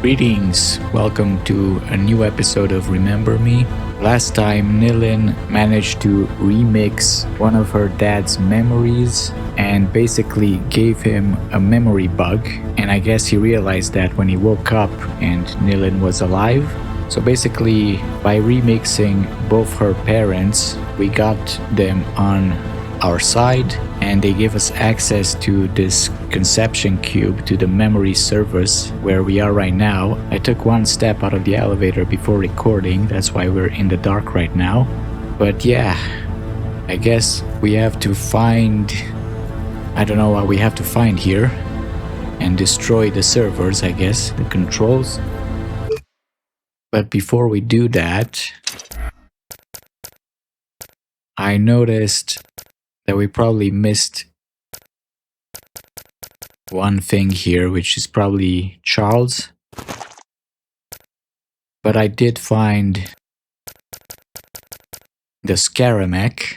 Greetings, welcome to a new episode of Remember Me. Last time Nilin managed to remix one of her dad's memories and basically gave him a memory bug, and I guess he realized that when he woke up and Nilin was alive. So basically, by remixing both her parents, we got them on our side and they gave us access to this conception cube, to the memory servers where we are right now. I took one step out of the elevator before recording, that's why we're in the dark right now. But yeah, I guess we have to find, I don't know what we have to find here, and destroy the servers, I guess, the controls. But before we do that, I noticed that we probably missed one thing here, which is probably Charles. But I did find the Scaramec.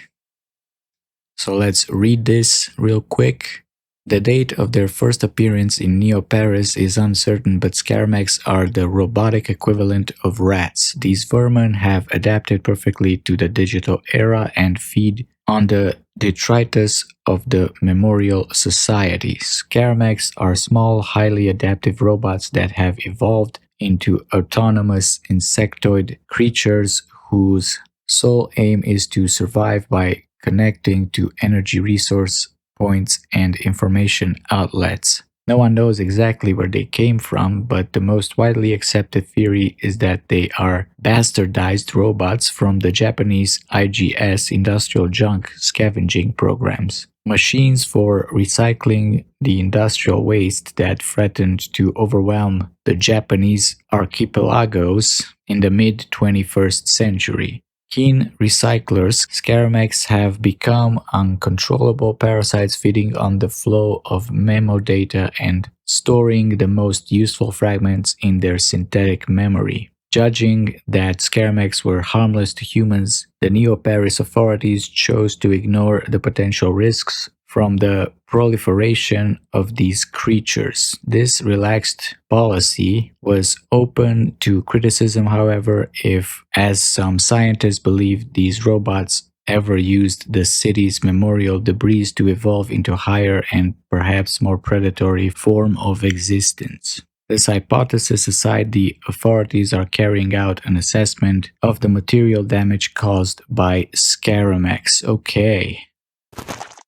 So let's read this real quick. The date of their first appearance in Neo-Paris is uncertain, but Scaramecs are the robotic equivalent of rats. These vermin have adapted perfectly to the digital era and feed on the detritus of the Memorial Society. Scaramecs are small, highly adaptive robots that have evolved into autonomous insectoid creatures whose sole aim is to survive by connecting to energy resource points and information outlets. No one knows exactly where they came from, but the most widely accepted theory is that they are bastardized robots from the Japanese IGS industrial junk scavenging programs. Machines for recycling the industrial waste that threatened to overwhelm the Japanese archipelagos in the mid-21st century. Keen recyclers, Scaramecs have become uncontrollable parasites feeding on the flow of memo data and storing the most useful fragments in their synthetic memory. Judging that Scaramecs were harmless to humans, the Neo-Paris authorities chose to ignore the potential risks from the proliferation of these creatures. This relaxed policy was open to criticism, however, if, as some scientists believe, these robots ever used the city's memorial debris to evolve into a higher and perhaps more predatory form of existence. This hypothesis aside, the authorities are carrying out an assessment of the material damage caused by Scaramecs. Okay.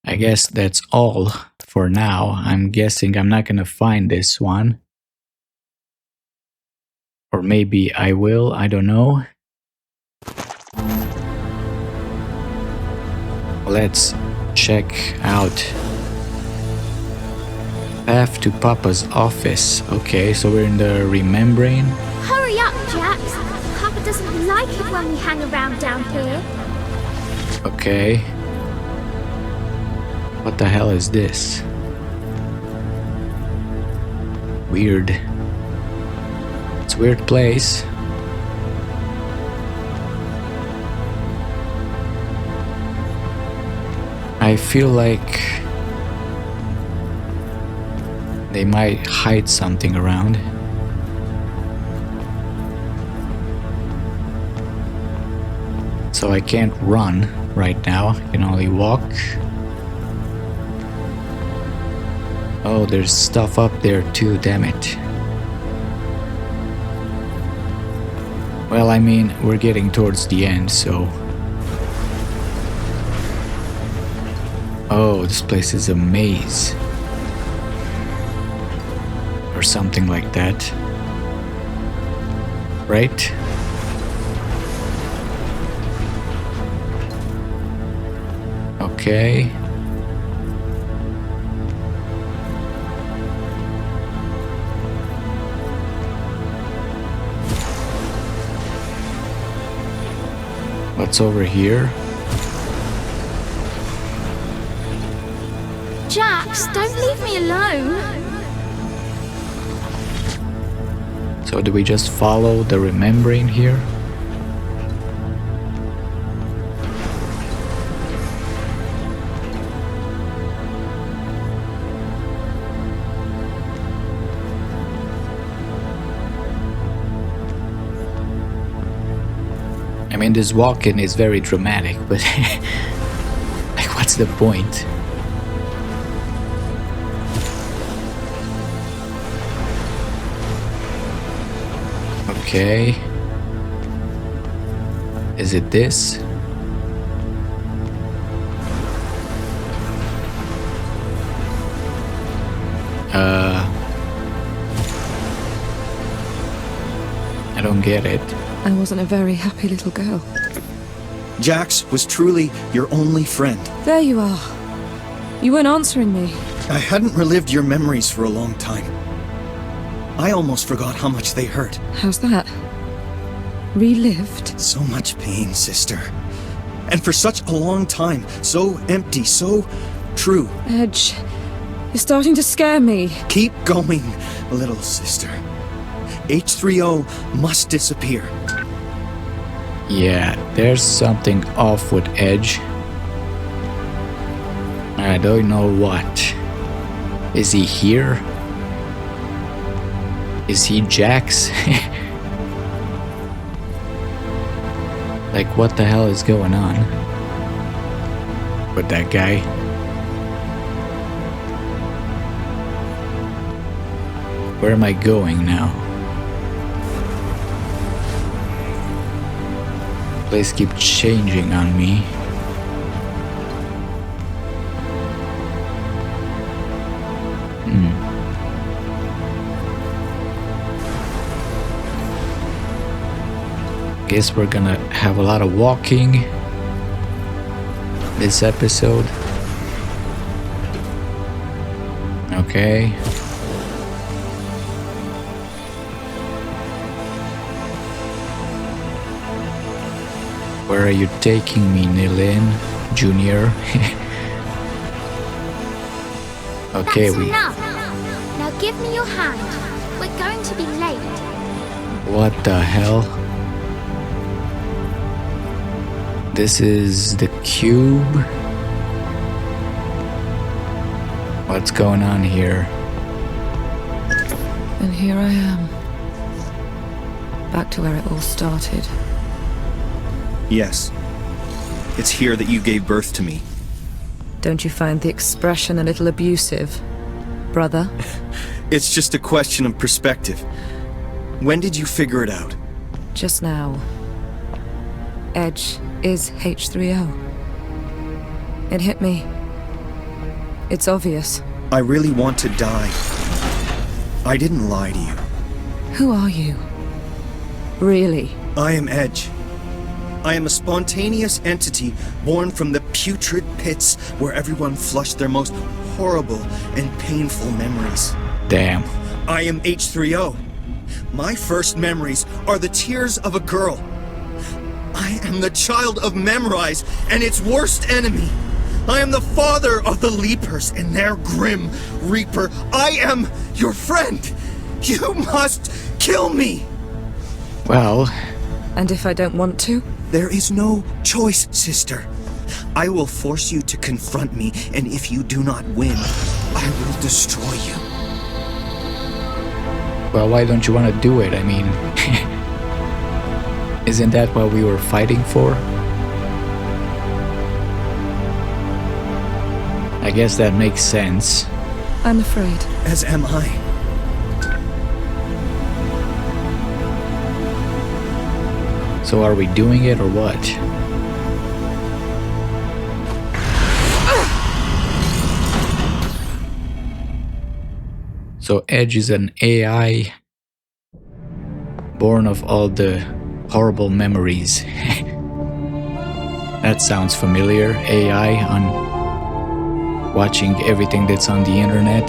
I guess that's all for now. I'm guessing I'm not gonna find this one. Or maybe I will, I don't know. Let's check out path to Papa's office. Okay, so we're in the Remembering. Hurry up, Jax! Papa doesn't like it when we hang around down here. Okay. What the hell is this? Weird. It's a weird place. I feel like they might hide something around. So I can't run right now. I can only walk. Oh, there's stuff up there too, damn it. Well, I mean, we're getting towards the end, so... Oh, this place is a maze. Or something like that. Right? Okay. What's over here? Jax, don't leave me alone. So do we just follow the Remembering here? I mean, this walk-in is very dramatic, but like, what's the point? Okay. Is it this? I don't get it. I wasn't a very happy little girl. Jax was truly your only friend. There you are. You weren't answering me. I hadn't relived your memories for a long time. I almost forgot how much they hurt. How's that? Relived? So much pain, sister. And for such a long time, so empty, so true. Edge, you're starting to scare me. Keep going, little sister. H3O must disappear. Yeah, there's something off with Edge. I don't know what. Is he here? Is he Jax? Like, what the hell is going on with that guy? Where am I going now? Place keep changing on me. Guess we're gonna have a lot of walking this episode. Okay. Where are you taking me, Nilin Jr.? Okay, That's enough. Now give me your hand. We're going to be late. What the hell? This is the cube? What's going on here? And here I am. Back to where it all started. Yes. It's here that you gave birth to me. Don't you find the expression a little abusive, brother? It's just a question of perspective. When did you figure it out? Just now. Edge is H3O. It hit me. It's obvious. I really want to die. I didn't lie to you. Who are you? Really? I am Edge. I am a spontaneous entity born from the putrid pits where everyone flushed their most horrible and painful memories. Damn. I am H3O. My first memories are the tears of a girl. I am the child of Memrise and its worst enemy. I am the father of the Leapers and their grim reaper. I am your friend. You must kill me. Well, And if I don't want to? There is no choice, sister. I will force you to confront me, and if you do not win, I will destroy you. well, why don't you want to do it? I mean, isn't that what we were fighting for? I guess that makes sense. I'm afraid. As am I. So are we doing it or what? So Edge is an AI born of all the horrible memories. That sounds familiar. AI on watching everything that's on the internet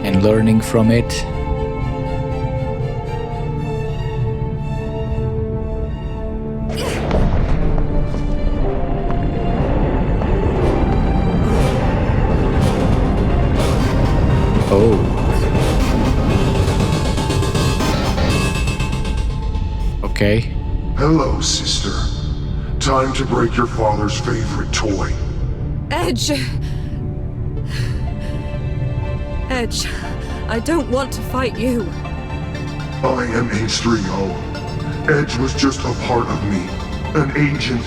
and learning from it. Oh. Okay. Hello, sister. Time to break your father's favorite toy. Edge! Edge, I don't want to fight you. I am H3O. Edge was just a part of me. An agent.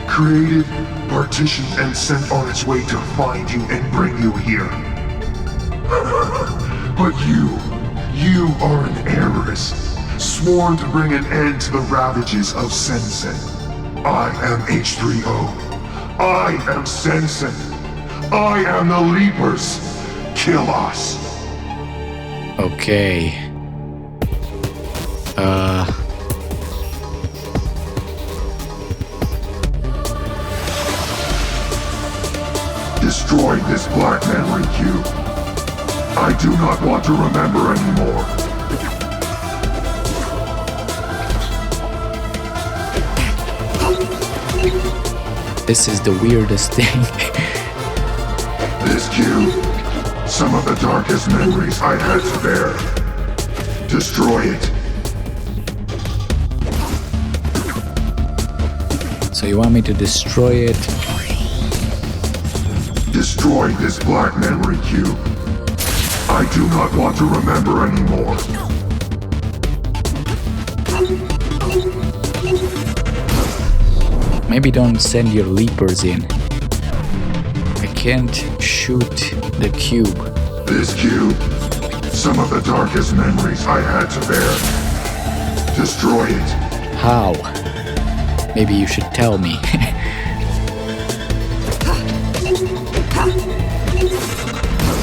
Created, partitioned, and sent on its way to find you and bring you here. But you are an heiress, sworn to bring an end to the ravages of Sensen. I am H3O. I am Sensen. I am the Leapers. Kill us. Okay. Destroy this black memory cube. I do not want to remember anymore. This is the weirdest thing. This cube, some of the darkest memories I had to bear. Destroy it. So you want me to destroy it? Destroy this black memory cube. I do not want to remember anymore. Maybe don't send your leapers in. I can't shoot the cube. This cube, some of the darkest memories I had to bear. Destroy it. How? Maybe you should tell me.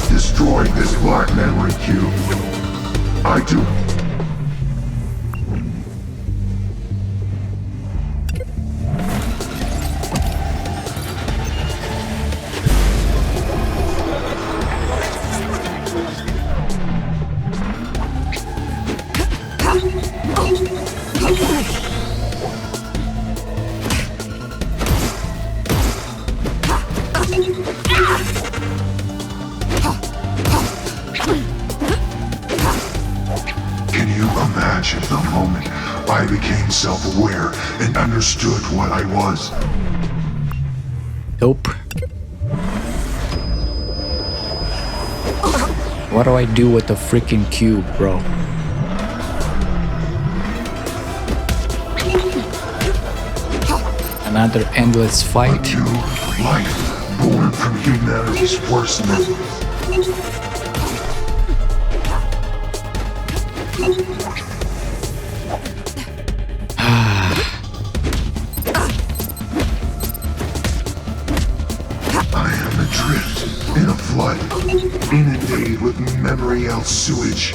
Destroy this black memory cube. I do. Can you imagine the moment I became self-aware and understood what I was? Nope. What do I do with the freaking cube, bro? Another endless fight? A new life born from humanity's worst memories. I am adrift in a flood, inundated with memory-out sewage.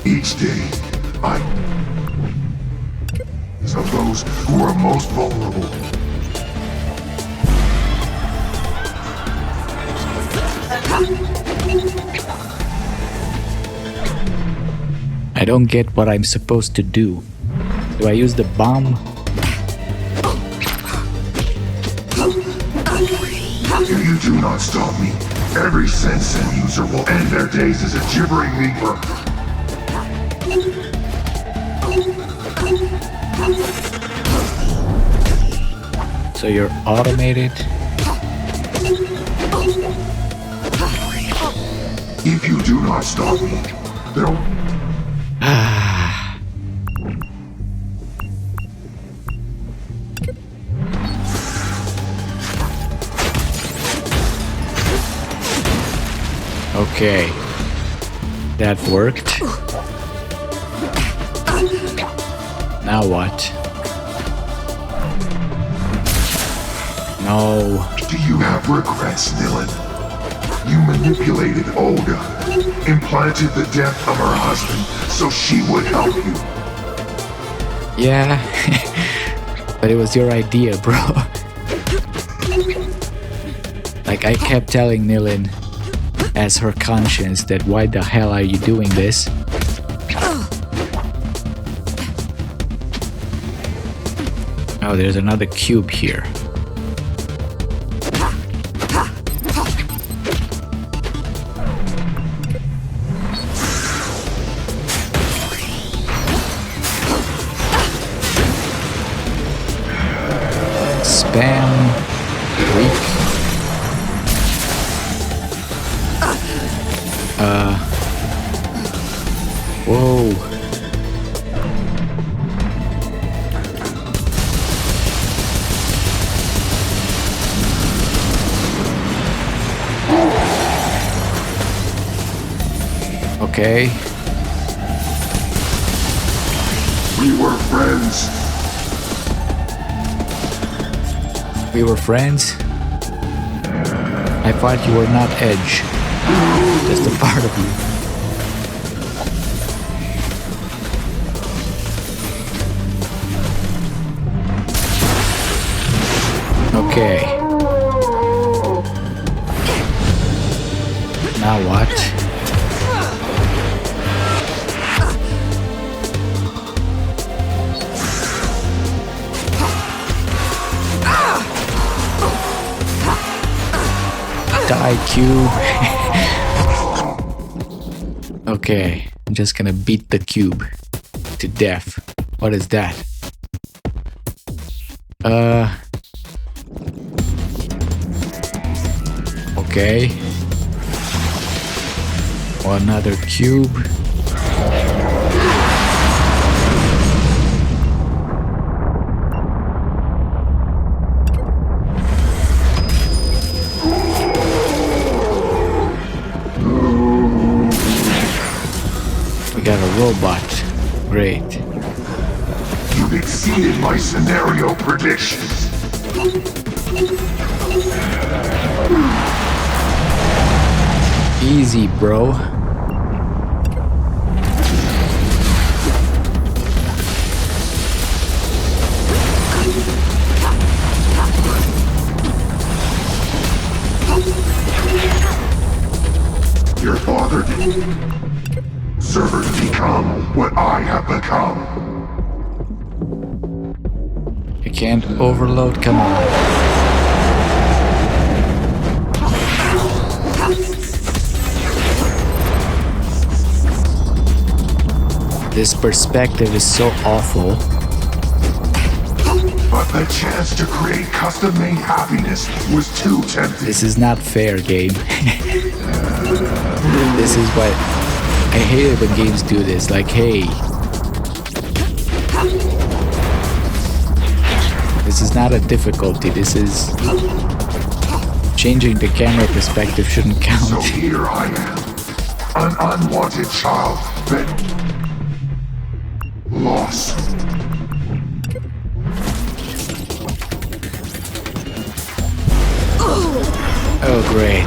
Each day, of those who are most vulnerable. I don't get what I'm supposed to do. Do I use the bomb? If you do not stop me, every Sensen user will end their days as a gibbering leaper. So you're automated? If you do not stop me, they'll... Okay. That worked. Now what? No. Do you have regrets, Nilin? You manipulated Olga, implanted the death of her husband so she would help you. Yeah. But it was your idea, bro. Like, I kept telling Nilin as her conscience that why the hell are you doing this? Oh, there's another cube here. Spam Whoa. Okay. We were friends. We were friends? I thought you were not Edge. Just a part of you. Okay. Now what? Die, Q. Okay, I'm just gonna beat the cube to death. What is that? Okay. Another cube. We got a robot. Great. You've exceeded my scenario predictions. Easy, bro. Your father did. Servers become what I have become. You can't overload, come on. This perspective is so awful. But the chance to create custom-made happiness was too tempting. This is not fair, game. This is what I hate it when games do this. Like, hey, this is not a difficulty. This is changing the camera perspective shouldn't count. So here I am, an unwanted child, but lost. Oh, great.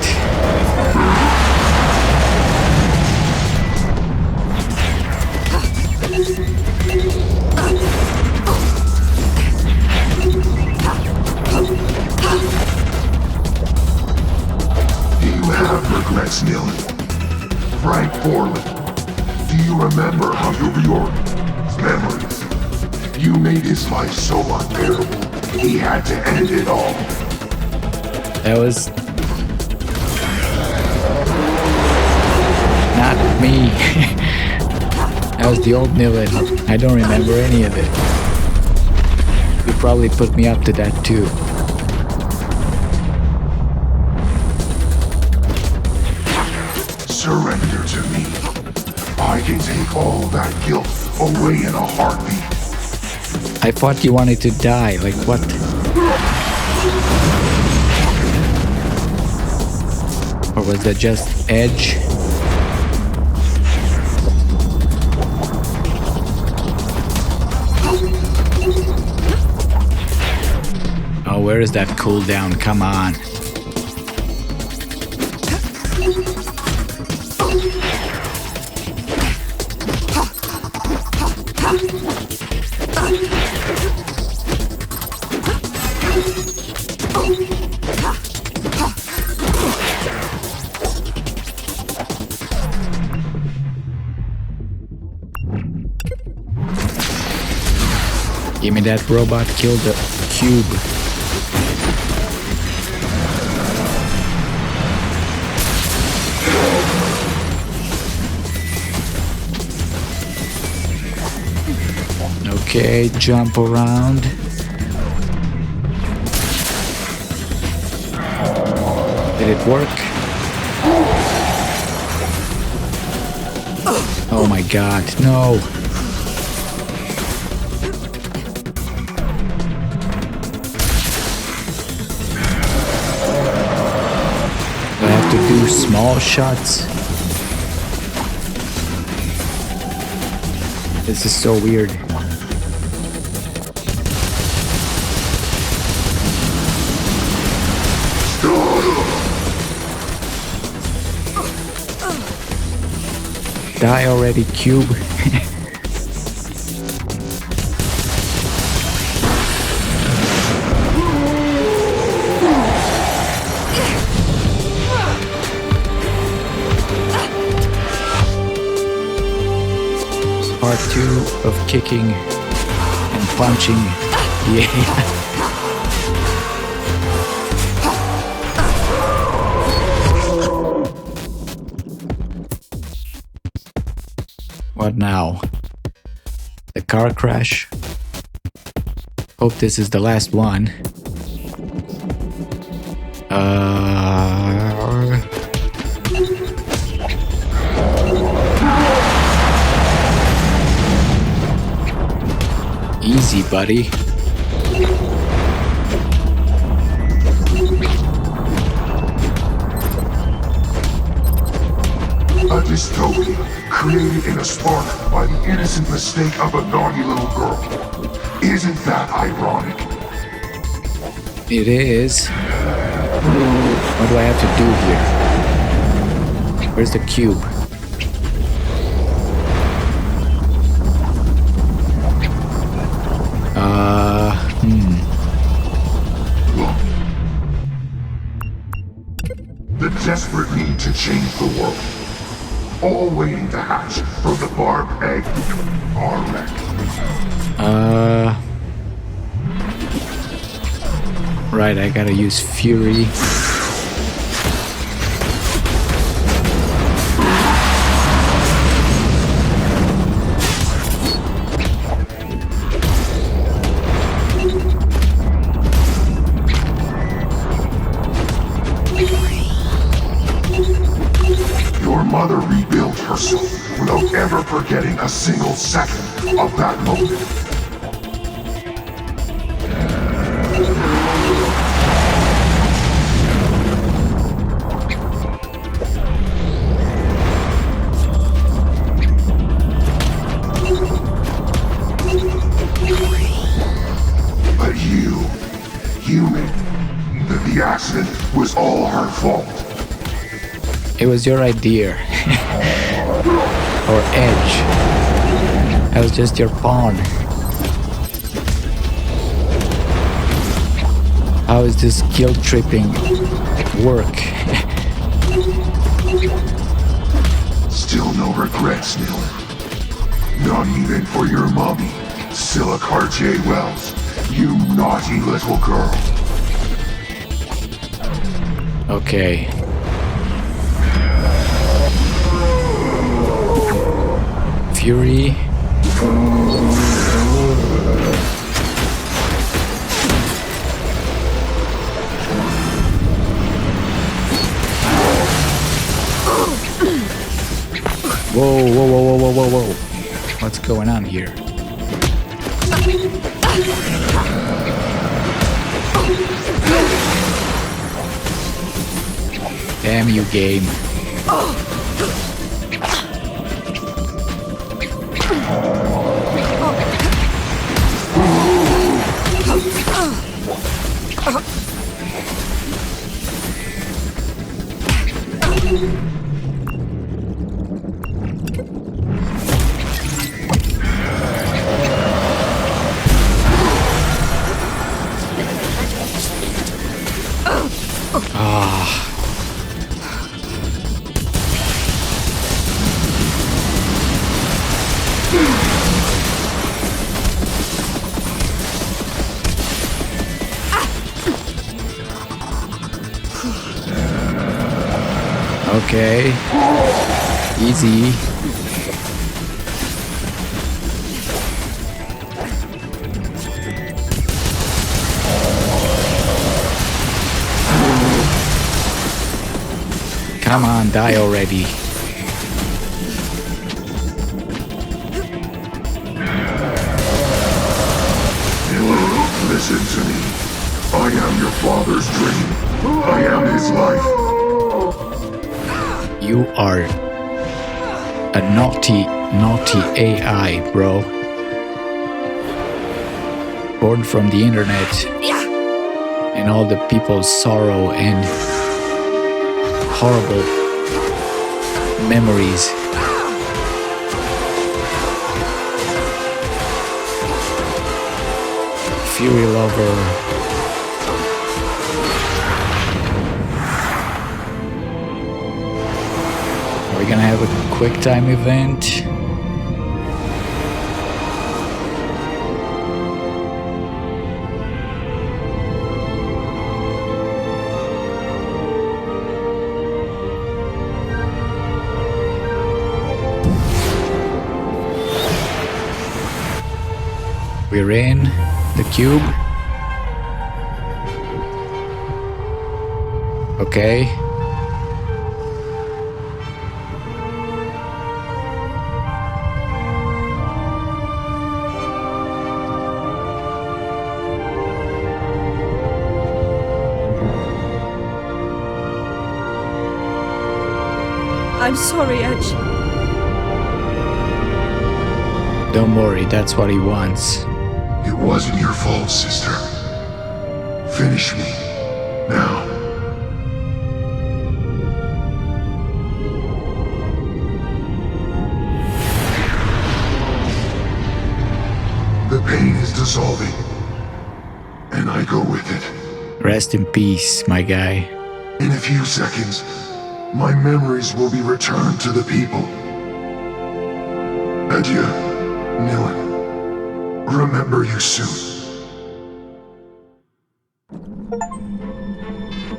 Do you have regrets, Neil? Frank Borland, do you remember how you reorganized memories? You made his life so unbearable, he had to end it all. That was not me. That was the old Nilin. I don't remember any of it. You probably put me up to that too. Surrender to me. I can take all that guilt away in a heartbeat. I thought you wanted to die. Like what? Or was that just Edge? Oh, where is that cooldown? Come on. Give me that robot, kill the cube. Okay, jump around. Did it work? Oh my god, no! Do I have to do small shots? This is so weird. Die already, Cube. Part 2 of kicking and punching. Yeah. What now? The car crash? Hope this is the last one. Easy, buddy. A dystopia created in a spark by the innocent mistake of a naughty little girl. Isn't that ironic? It is. What do I have to do here? Where's the cube? The desperate need to change the world. All waiting to hatch from the barbed egg. Our wreck. Right, I gotta use Fury. Your mother rebuilt herself without ever forgetting a single second of that moment. But you knew that the accident was all her fault. It was your idea. Or edge. I was just your pawn. How is this guilt tripping work? Still no regrets, Neil. Not even for your mommy, Silicar J. Wells. You naughty little girl. Okay. Fury. Whoa, whoa, whoa, whoa, whoa, whoa, whoa. What's going on here? Damn you, game. Okay. Easy. Come on, die already. Listen to me. I am your father's dream. I am his life. You are a naughty AI, bro. Born from the internet and all the people's sorrow and horrible memories. Fury lover. We're gonna have a quick time event. We're in the cube. Okay. I'm sorry, Edge. Don't worry, that's what he wants. It wasn't your fault, sister. Finish me. Now. The pain is dissolving. And I go with it. Rest in peace, my guy. In a few seconds, my memories will be returned to the people. Adieu, Nilin. Remember you soon.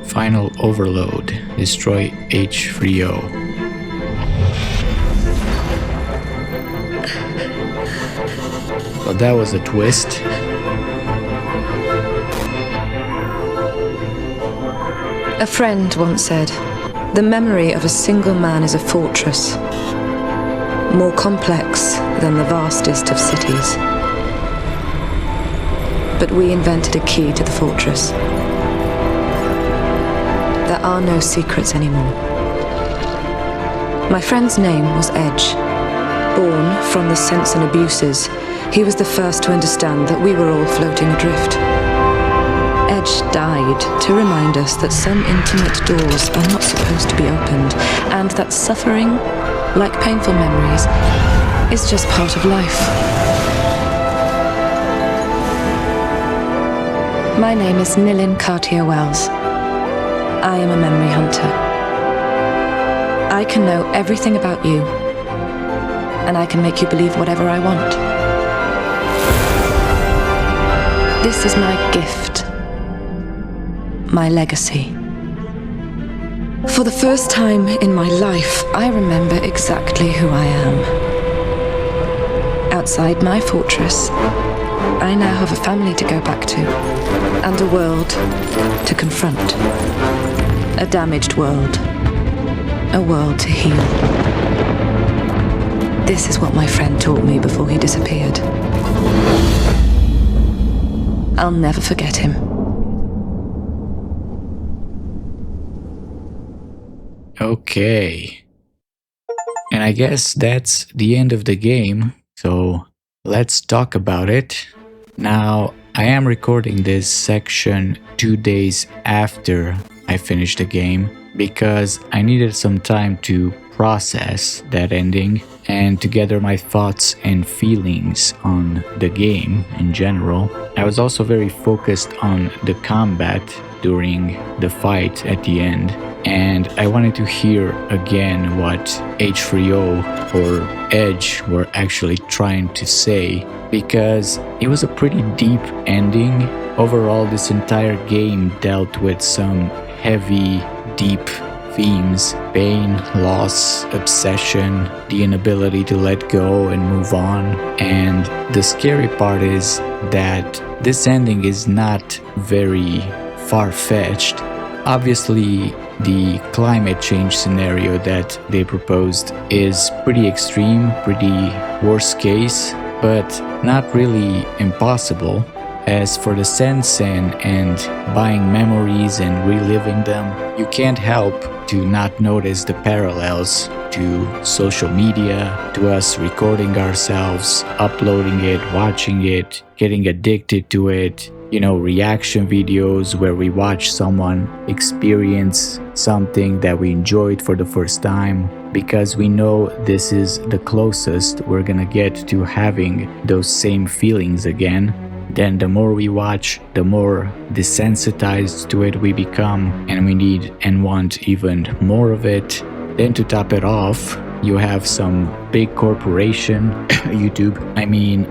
Final overload. Destroy H3O. Well, that was a twist. A friend once said, "The memory of a single man is a fortress, more complex than the vastest of cities." But we invented a key to the fortress. There are no secrets anymore. My friend's name was Edge. Born from the sense and abuses, he was the first to understand that we were all floating adrift. Edge died to remind us that some intimate doors are not supposed to be opened, and that suffering, like painful memories, is just part of life. My name is Nilin Cartier-Wells. I am a memory hunter. I can know everything about you, and I can make you believe whatever I want. This is my gift, my legacy. For the first time in my life, I remember exactly who I am. Outside my fortress, I now have a family to go back to, and a world to confront. A damaged world. A world to heal. This is what my friend taught me before he disappeared. I'll never forget him. Okay. And I guess that's the end of the game, so let's talk about it. Now, I am recording this section 2 days after I finished the game because I needed some time to process that ending and to gather my thoughts and feelings on the game in general. I was also very focused on the combat during the fight at the end, and I wanted to hear again what H3O or Edge were actually trying to say, because it was a pretty deep ending. Overall, this entire game dealt with some heavy, deep themes: pain, loss, obsession, the inability to let go and move on. And the scary part is that this ending is not very far-fetched. Obviously, the climate change scenario that they proposed is pretty extreme, pretty worst case, but not really impossible. As for the Sensen and buying memories and reliving them, you can't help to not notice the parallels to social media, to us recording ourselves, uploading it, watching it, getting addicted to it. Reaction videos where we watch someone experience something that we enjoyed for the first time, because we know this is the closest we're gonna get to having those same feelings again. Then the more we watch, the more desensitized to it we become, and we need and want even more of it. Then to top it off, you have some big corporation, YouTube,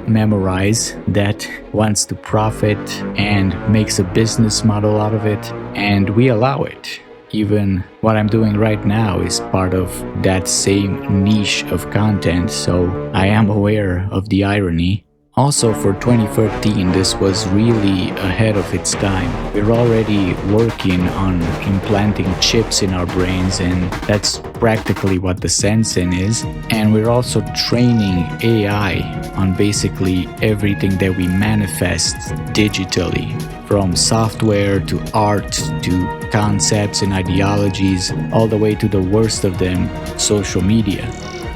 Memorize, that wants to profit and makes a business model out of it, and we allow it. Even what I'm doing right now is part of that same niche of content, so I am aware of the irony. Also, for 2013, this was really ahead of its time. We're already working on implanting chips in our brains, and that's practically what the Sensen is. And we're also training AI on basically everything that we manifest digitally, from software to art to concepts and ideologies, all the way to the worst of them, social media.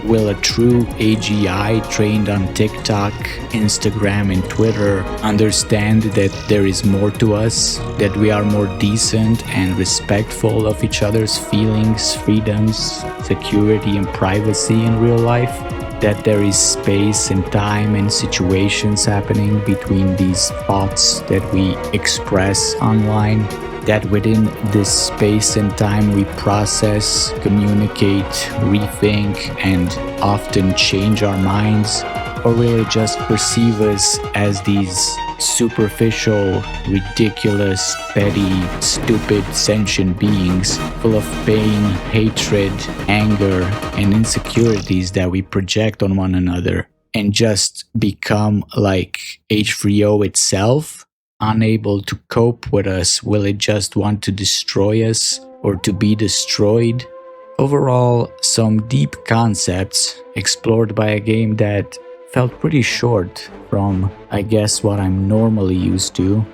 Will a true AGI trained on TikTok, Instagram, and Twitter understand that there is more to us, that we are more decent and respectful of each other's feelings, freedoms, security, and privacy in real life? That there is space and time and situations happening between these thoughts that we express online? That within this space and time we process, communicate, rethink, and often change our minds? Or will it just perceive us as these superficial, ridiculous, petty, stupid, sentient beings full of pain, hatred, anger, and insecurities that we project on one another, and just become like H3O itself? Unable to cope with us? Will it just want to destroy us or to be destroyed? Overall, some deep concepts explored by a game that felt pretty short from, I guess, what I'm normally used to.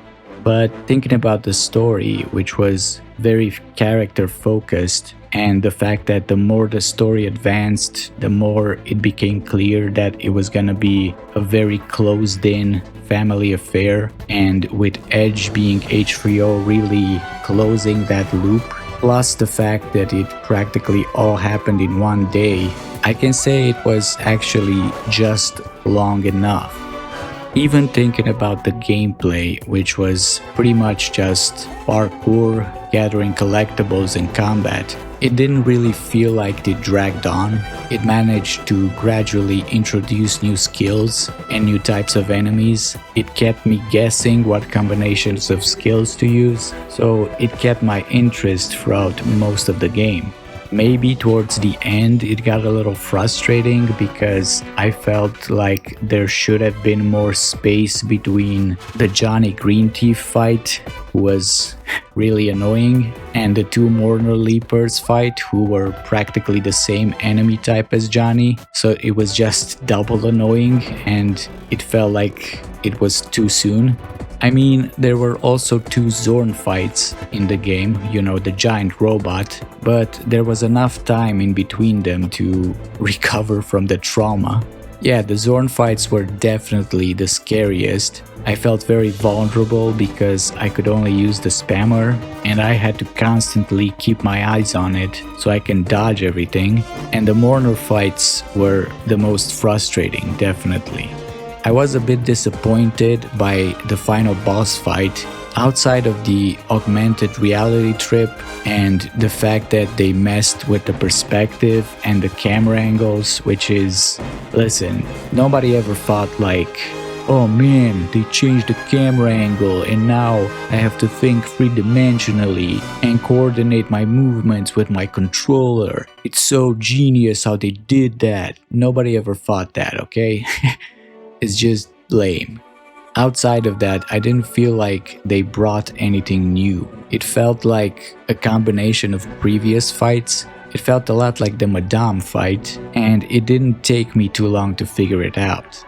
But thinking about the story, which was very character focused, and the fact that the more the story advanced, the more it became clear that it was gonna be a very closed-in family affair, and with Edge being H3O really closing that loop, plus the fact that it practically all happened in one day, I can say it was actually just long enough. Even thinking about the gameplay, which was pretty much just parkour, gathering collectibles, and combat, it didn't really feel like it dragged on. It managed to gradually introduce new skills and new types of enemies. It kept me guessing what combinations of skills to use, so it kept my interest throughout most of the game. Maybe towards the end it got a little frustrating because I felt like there should have been more space between the Johnny Greenteeth fight, who was really annoying, and the two Mourner Leapers fight, who were practically the same enemy type as Johnny. So it was just double annoying, and it felt like it was too soon. There were also two Zorn fights in the game, the giant robot, but there was enough time in between them to recover from the trauma. Yeah, the Zorn fights were definitely the scariest. I felt very vulnerable because I could only use the spammer, and I had to constantly keep my eyes on it so I can dodge everything. And the Mourner fights were the most frustrating, definitely. I was a bit disappointed by the final boss fight. Outside of the augmented reality trip and the fact that they messed with the perspective and the camera angles, which is, listen, nobody ever thought like, oh man, they changed the camera angle and now I have to think three-dimensionally and coordinate my movements with my controller. It's so genius how they did that. Nobody ever thought that, okay? It's just lame. Outside of that, I didn't feel like they brought anything new. It felt like a combination of previous fights. It felt a lot like the Madame fight, and it didn't take me too long to figure it out.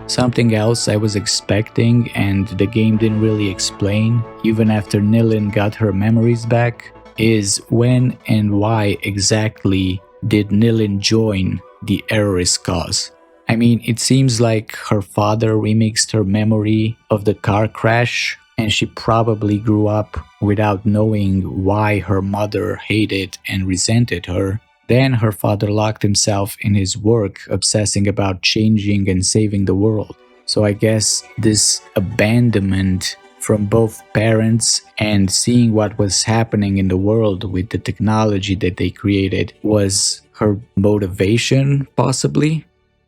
Something else I was expecting and the game didn't really explain, even after Nilin got her memories back, is when and why exactly did Nilin join the errorist cause. I mean, it seems like her father remixed her memory of the car crash, and she probably grew up without knowing why her mother hated and resented her. Then her father locked himself in his work, obsessing about changing and saving the world. So I guess this abandonment from both parents and seeing what was happening in the world with the technology that they created was her motivation, possibly.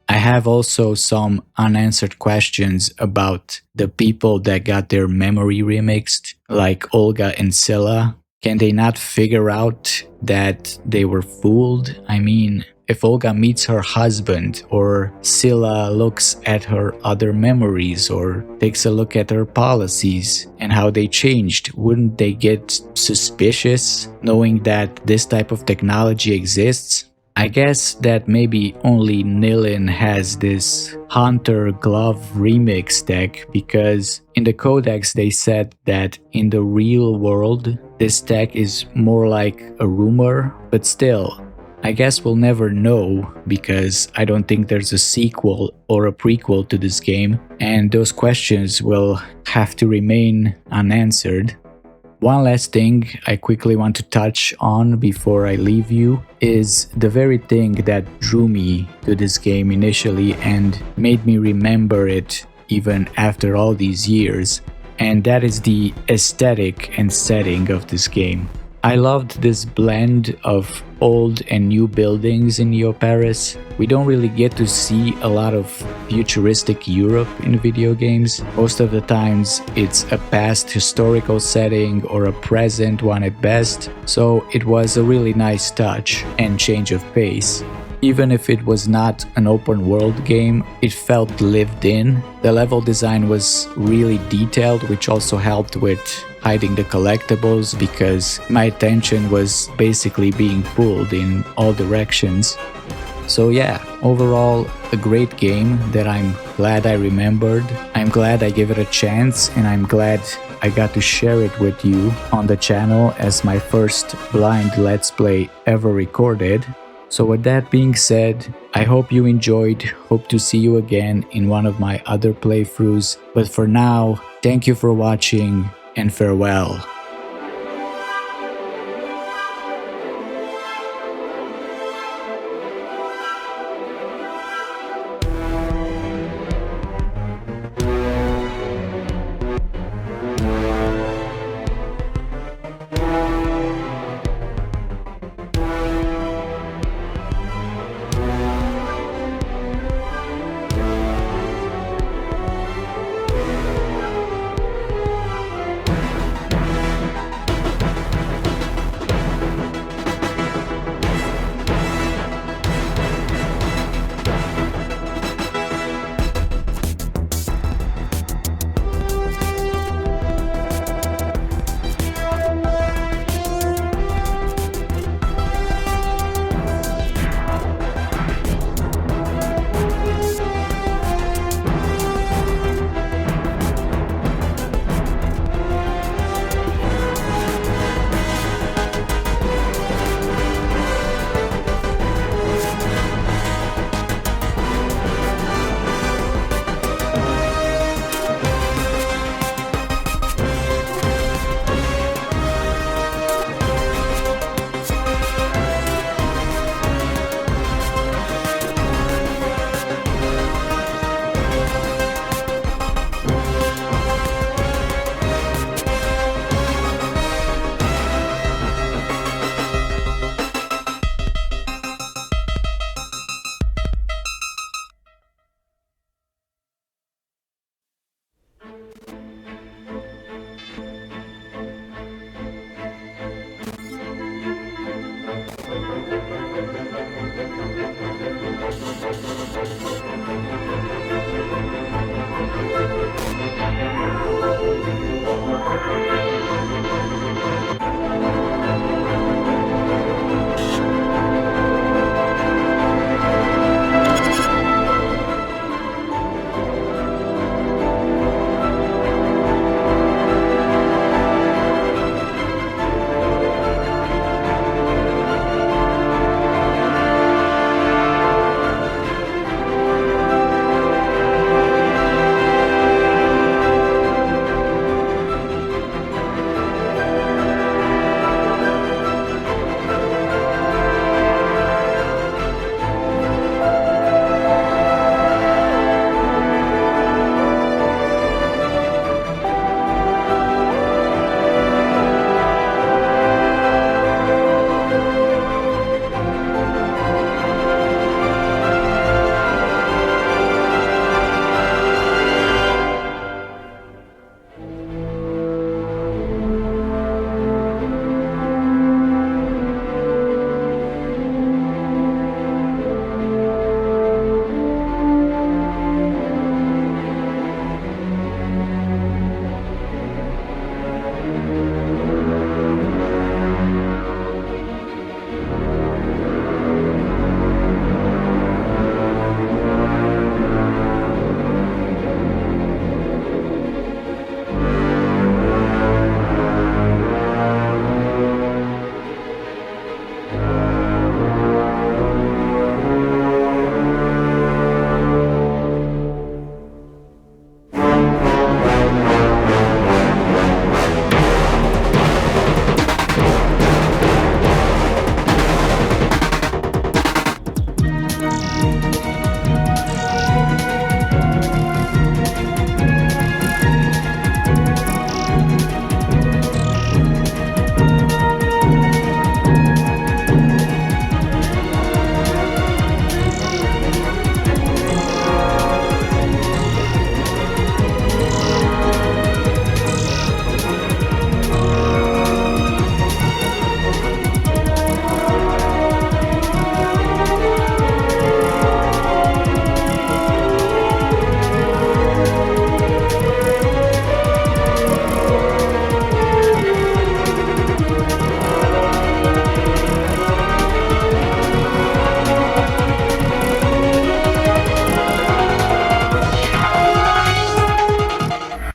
I have also some unanswered questions about the people that got their memory remixed, like Olga and Scylla. Can they not figure out that they were fooled? I mean, if Olga meets her husband, or Scylla looks at her other memories, or takes a look at her policies and how they changed, wouldn't they get suspicious knowing that this type of technology exists? I guess that maybe only Nilin has this Hunter Glove remix deck, because in the Codex they said that in the real world this deck is more like a rumor, but still, I guess we'll never know because I don't think there's a sequel or a prequel to this game, and those questions will have to remain unanswered. One last thing I quickly want to touch on before I leave you is the very thing that drew me to this game initially and made me remember it even after all these years, and that is the aesthetic and setting of this game. I loved this blend of old and new buildings in Neo Paris. We don't really get to see a lot of futuristic Europe in video games. Most of the times it's a past historical setting or a present one at best, so it was a really nice touch and change of pace. Even if it was not an open world game, it felt lived in. The level design was really detailed, which also helped with hiding the collectibles because my attention was basically being pulled in all directions. So yeah, overall a great game that I'm glad I remembered. I'm glad I gave it a chance, and I'm glad I got to share it with you on the channel as my first blind Let's Play ever recorded. So with that being said, I hope you enjoyed, hope to see you again in one of my other playthroughs, but for now, thank you for watching and farewell.